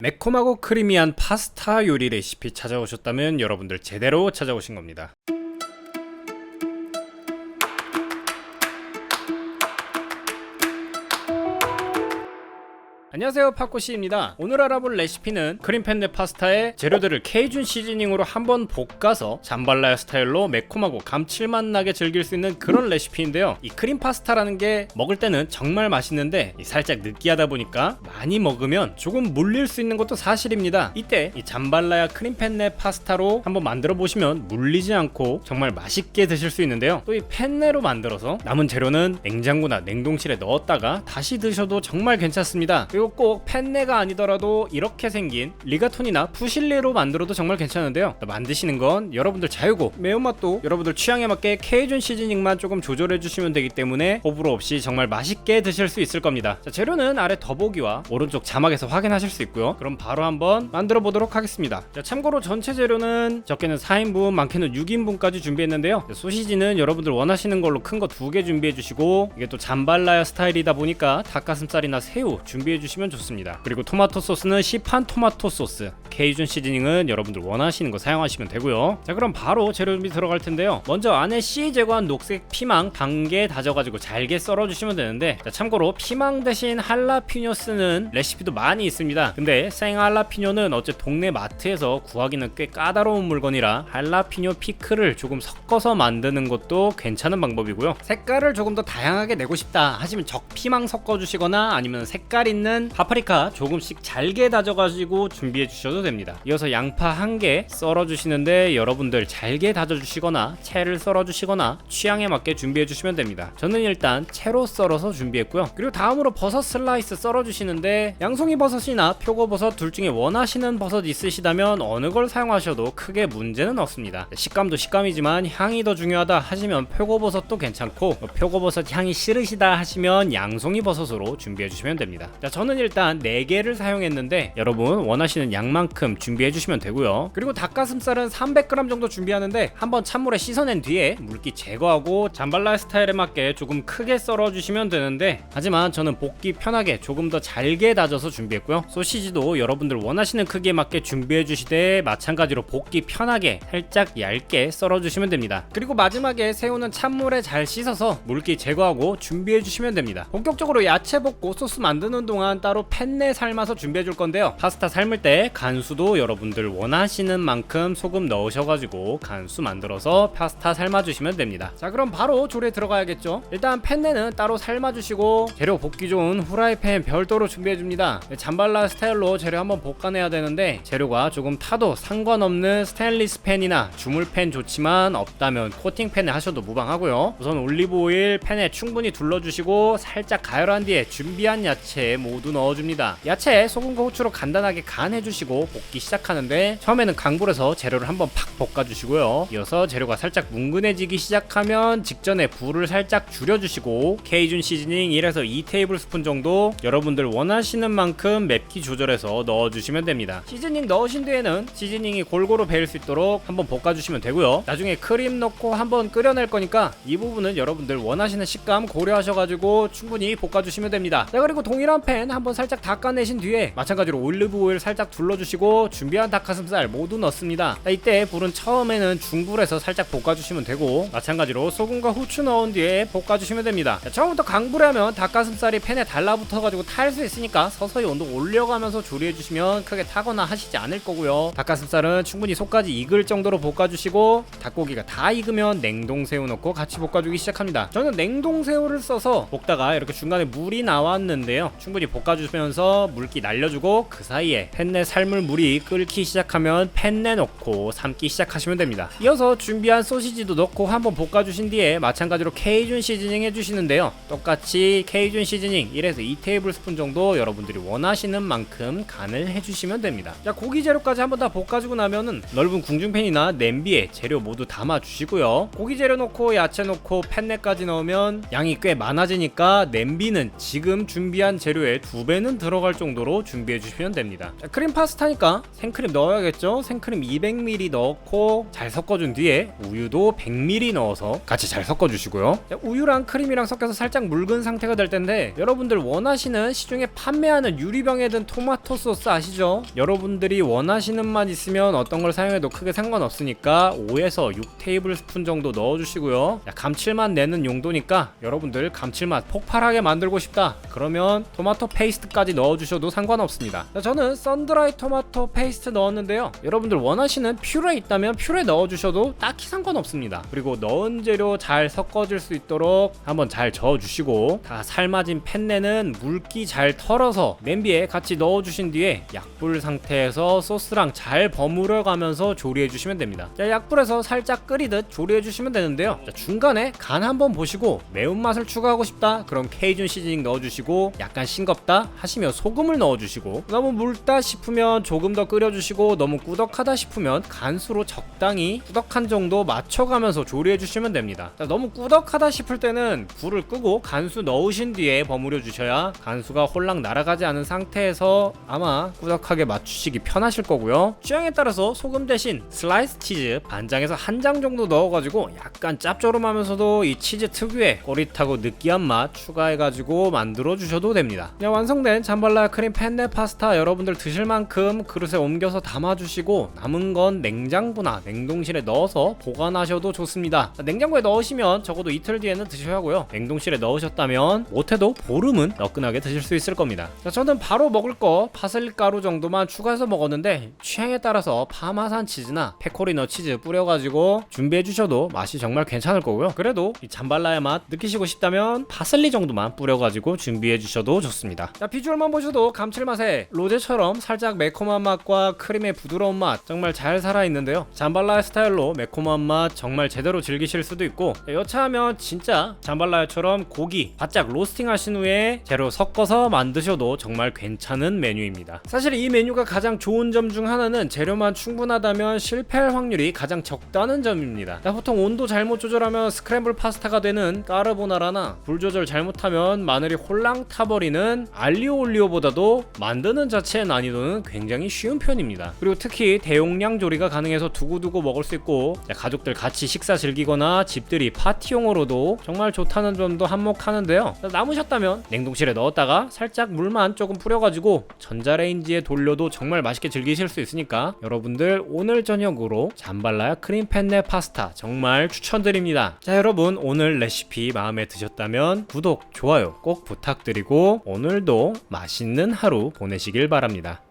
매콤하고 크리미한 파스타 요리 레시피 찾아오셨다면 여러분들 제대로 찾아오신 겁니다. 안녕하세요, 파코시입니다. 오늘 알아볼 레시피는 크림펜네 파스타의 재료들을 케이준 시즈닝으로 한번 볶아서 잠발라야 스타일로 매콤하고 감칠맛 나게 즐길 수 있는 그런 레시피인데요. 이 크림 파스타라는 게 먹을 때는 정말 맛있는데 살짝 느끼하다 보니까 많이 먹으면 조금 물릴 수 있는 것도 사실입니다. 이때 이 잠발라야 크림펜네 파스타로 한번 만들어 보시면 물리지 않고 정말 맛있게 드실 수 있는데요. 또 이 펜네로 만들어서 남은 재료는 냉장고나 냉동실에 넣었다가 다시 드셔도 정말 괜찮습니다. 그리고 꼭 펜네가 아니더라도 이렇게 생긴 리가톤이나 푸실리로 만들어도 정말 괜찮은데요. 만드시는 건 여러분들 자유고 매운맛도 여러분들 취향에 맞게 케이준 시즈닝만 조금 조절해 주시면 되기 때문에 호불호 없이 정말 맛있게 드실 수 있을 겁니다. 자, 재료는 아래 더보기와 오른쪽 자막에서 확인하실 수 있고요. 그럼 바로 한번 만들어 보도록 하겠습니다. 자, 참고로 전체 재료는 적게는 4인분 많게는 6인분까지 준비했는데요. 자, 소시지는 여러분들 원하시는 걸로 큰 거 2개 준비해 주시고, 이게 또 잠발라야 스타일이다 보니까 닭가슴살이나 새우 준비해 주시면 좋습니다. 그리고 토마토 소스는 시판 토마토 소스, 케이준 시즈닝은 여러분들 원하시는 거 사용하시면 되고요. 자, 그럼 바로 재료 준비 들어갈 텐데요. 먼저 안에 씨 제거한 녹색 피망 반개 다져가지고 잘게 썰어주시면 되는데, 자, 참고로 피망 대신 할라피뇨 쓰는 레시피도 많이 있습니다. 근데 생 할라피뇨는 어째 동네 마트에서 구하기는 꽤 까다로운 물건이라 할라피뇨 피클을 조금 섞어서 만드는 것도 괜찮은 방법이고요. 색깔을 조금 더 다양하게 내고 싶다 하시면 적피망 섞어주시거나 아니면 색깔 있는 파프리카 조금씩 잘게 다져가지고 준비해 주셔도 됩니다. 이어서 양파 1개 썰어 주시는데 여러분들 잘게 다져 주시거나 채를 썰어 주시거나 취향에 맞게 준비해 주시면 됩니다. 저는 일단 채로 썰어서 준비했고요. 그리고 다음으로 버섯 슬라이스 썰어 주시는데 양송이 버섯이나 표고버섯 둘 중에 원하시는 버섯 있으시다면 어느 걸 사용하셔도 크게 문제는 없습니다. 식감도 식감이지만 향이 더 중요하다 하시면 표고버섯도 괜찮고, 표고버섯 향이 싫으시다 하시면 양송이 버섯으로 준비해 주시면 됩니다. 자, 저는 일단 4개를 사용했는데 여러분 원하시는 양만큼 준비해 주시면 되고요. 그리고 닭가슴살은 300g 정도 준비하는데 한번 찬물에 씻어낸 뒤에 물기 제거하고 잠발라야 스타일에 맞게 조금 크게 썰어 주시면 되는데, 하지만 저는 볶기 편하게 조금 더 잘게 다져서 준비했고요. 소시지도 여러분들 원하시는 크기에 맞게 준비해 주시되 마찬가지로 볶기 편하게 살짝 얇게 썰어 주시면 됩니다. 그리고 마지막에 새우는 찬물에 잘 씻어서 물기 제거하고 준비해 주시면 됩니다. 본격적으로 야채 볶고 소스 만드는 동안 따로 펜네 삶아서 준비해 줄 건데요. 파스타 삶을 때 간수도 여러분들 원하시는 만큼 소금 넣으셔가지고 간수 만들어서 파스타 삶아주시면 됩니다. 자, 그럼 바로 조리에 들어가야겠죠. 일단 펜네는 따로 삶아주시고 재료 볶기 좋은 후라이팬 별도로 준비해 줍니다. 잠발라 스타일로 재료 한번 볶아내야 되는데 재료가 조금 타도 상관없는 스테인리스 팬이나 주물팬 좋지만 없다면 코팅팬에 하셔도 무방하고요. 우선 올리브오일 팬에 충분히 둘러주시고 살짝 가열한 뒤에 준비한 야채 모두 넣어줍니다. 야채에 소금과 후추로 간단하게 간해주시고 볶기 시작하는데, 처음에는 강불에서 재료를 한번 팍 볶아주시고요. 이어서 재료가 살짝 뭉근해지기 시작하면 직전에 불을 살짝 줄여주시고 케이준 시즈닝 1에서 2테이블스푼 정도 여러분들 원하시는 만큼 맵기 조절해서 넣어주시면 됩니다. 시즈닝 넣으신 뒤에는 시즈닝이 골고루 배일 수 있도록 한번 볶아주시면 되고요. 나중에 크림 넣고 한번 끓여낼 거니까 이 부분은 여러분들 원하시는 식감 고려하셔가지고 충분히 볶아주시면 됩니다. 자, 그리고 동일한 팬 한번 살짝 닦아내신 뒤에 마찬가지로 올리브 오일 살짝 둘러주시고 준비한 닭가슴살 모두 넣습니다. 자, 이때 불은 처음에는 중불에서 살짝 볶아주시면 되고 마찬가지로 소금과 후추 넣은 뒤에 볶아주시면 됩니다. 자, 처음부터 강불에 하면 닭가슴살이 팬에 달라붙어가지고 탈 수 있으니까 서서히 온도 올려가면서 조리해주시면 크게 타거나 하시지 않을 거고요. 닭가슴살은 충분히 속까지 익을 정도로 볶아주시고 닭고기가 다 익으면 냉동새우 넣고 같이 볶아주기 시작합니다. 저는 냉동새우를 써서 볶다가 이렇게 중간에 물이 나왔는데요, 충분히 볶아주면서 물기 날려주고 그 사이에 펜네 삶을 물이 끓기 시작하면 펜네 넣고 삶기 시작하시면 됩니다. 이어서 준비한 소시지도 넣고 한번 볶아주신 뒤에 마찬가지로 케이준 시즈닝 해주시는데요, 똑같이 케이준 시즈닝 1에서 2테이블스푼 정도 여러분들이 원하시는 만큼 간을 해주시면 됩니다. 자, 고기 재료까지 한번 다 볶아주고 나면은 넓은 궁중팬이나 냄비에 재료 모두 담아주시고요. 고기 재료 넣고 야채 넣고 펜네까지 넣으면 양이 꽤 많아지니까 냄비는 지금 준비한 재료의 2배는 들어갈 정도로 준비해 주시면 됩니다. 자, 크림 파스타니까 생크림 넣어야겠죠. 생크림 200ml 넣고 잘 섞어준 뒤에 우유도 100ml 넣어서 같이 잘 섞어주시고요. 자, 우유랑 크림이랑 섞여서 살짝 묽은 상태가 될 텐데, 여러분들 원하시는 시중에 판매하는 유리병에 든 토마토 소스 아시죠? 여러분들이 원하시는 맛 있으면 어떤 걸 사용해도 크게 상관없으니까 5에서 6테이블스푼 정도 넣어주시고요. 자, 감칠맛 내는 용도니까 여러분들 감칠맛 폭발하게 만들고 싶다 그러면 토마토 페이스트까지 넣어주셔도 상관없습니다. 자, 저는 썬드라이 토마토 페이스트 넣었는데요. 여러분들 원하시는 퓨레 있다면 퓨레 넣어주셔도 딱히 상관없습니다. 그리고 넣은 재료 잘 섞어질 수 있도록 한번 잘 저어주시고, 다 삶아진 팬내는 물기 잘 털어서 냄비에 같이 넣어주신 뒤에 약불 상태에서 소스랑 잘 버무려 가면서 조리해 주시면 됩니다. 자, 약불에서 살짝 끓이듯 조리해 주시면 되는데요. 자, 중간에 간 한번 보시고 매운맛을 추가하고 싶다 그럼 케이준 시즈닝 넣어주시고, 약간 싱겁다 하시면 소금을 넣어주시고, 너무 묽다 싶으면 조금 더 끓여주시고, 너무 꾸덕하다 싶으면 간수로 적당히 꾸덕한 정도 맞춰가면서 조리해 주시면 됩니다. 자, 너무 꾸덕하다 싶을 때는 불을 끄고 간수 넣으신 뒤에 버무려 주셔야 간수가 홀랑 날아가지 않은 상태에서 아마 꾸덕하게 맞추시기 편하실 거고요. 취향에 따라서 소금 대신 슬라이스 치즈 반장에서 한 장 정도 넣어가지고 약간 짭조름하면서도 이 치즈 특유의 꼬릿하고 느끼한 맛 추가해가지고 만들어 주셔도 됩니다. 그냥 완성된 잠발라야 크림 펜네 파스타 여러분들 드실 만큼 그릇에 옮겨서 담아주시고, 남은 건 냉장고나 냉동실에 넣어서 보관하셔도 좋습니다. 냉장고에 넣으시면 적어도 이틀 뒤에는 드셔야 하고요. 냉동실에 넣으셨다면 못해도 보름은 너끈하게 드실 수 있을 겁니다. 자, 저는 바로 먹을 거 파슬리 가루 정도만 추가해서 먹었는데, 취향에 따라서 파마산 치즈나 페코리너 치즈 뿌려가지고 준비해 주셔도 맛이 정말 괜찮을 거고요. 그래도 이 잠발라야 맛 느끼시고 싶다면 파슬리 정도만 뿌려가지고 준비해 주셔도 좋습니다. 자, 비주얼만 보셔도 감칠맛에 로제처럼 살짝 매콤한 맛과 크림의 부드러운 맛 정말 잘 살아있는데요. 잠발라야 스타일로 매콤한 맛 정말 제대로 즐기실 수도 있고, 여차하면 진짜 잠발라야처럼 고기 바짝 로스팅 하신 후에 재료 섞어서 만드셔도 정말 괜찮은 메뉴입니다. 사실 이 메뉴가 가장 좋은 점 중 하나는 재료만 충분하다면 실패할 확률이 가장 적다는 점입니다. 자, 보통 온도 잘못 조절하면 스크램블 파스타가 되는 까르보나라나 불 조절 잘못하면 마늘이 홀랑 타버리는 알리오 올리오보다도 만드는 자체의 난이도는 굉장히 쉬운 편입니다. 그리고 특히 대용량 조리가 가능해서 두고두고 먹을 수 있고, 가족들 같이 식사 즐기거나 집들이 파티용으로도 정말 좋다는 점도 한몫하는데요. 남으셨다면 냉동실에 넣었다가 살짝 물만 조금 뿌려가지고 전자레인지에 돌려도 정말 맛있게 즐기실 수 있으니까 여러분들 오늘 저녁으로 잠발라야 크림 펜네 파스타 정말 추천드립니다. 자, 여러분 오늘 레시피 마음에 드셨다면 구독, 좋아요 꼭 부탁드리고 오늘도 맛있는 하루 보내시길 바랍니다.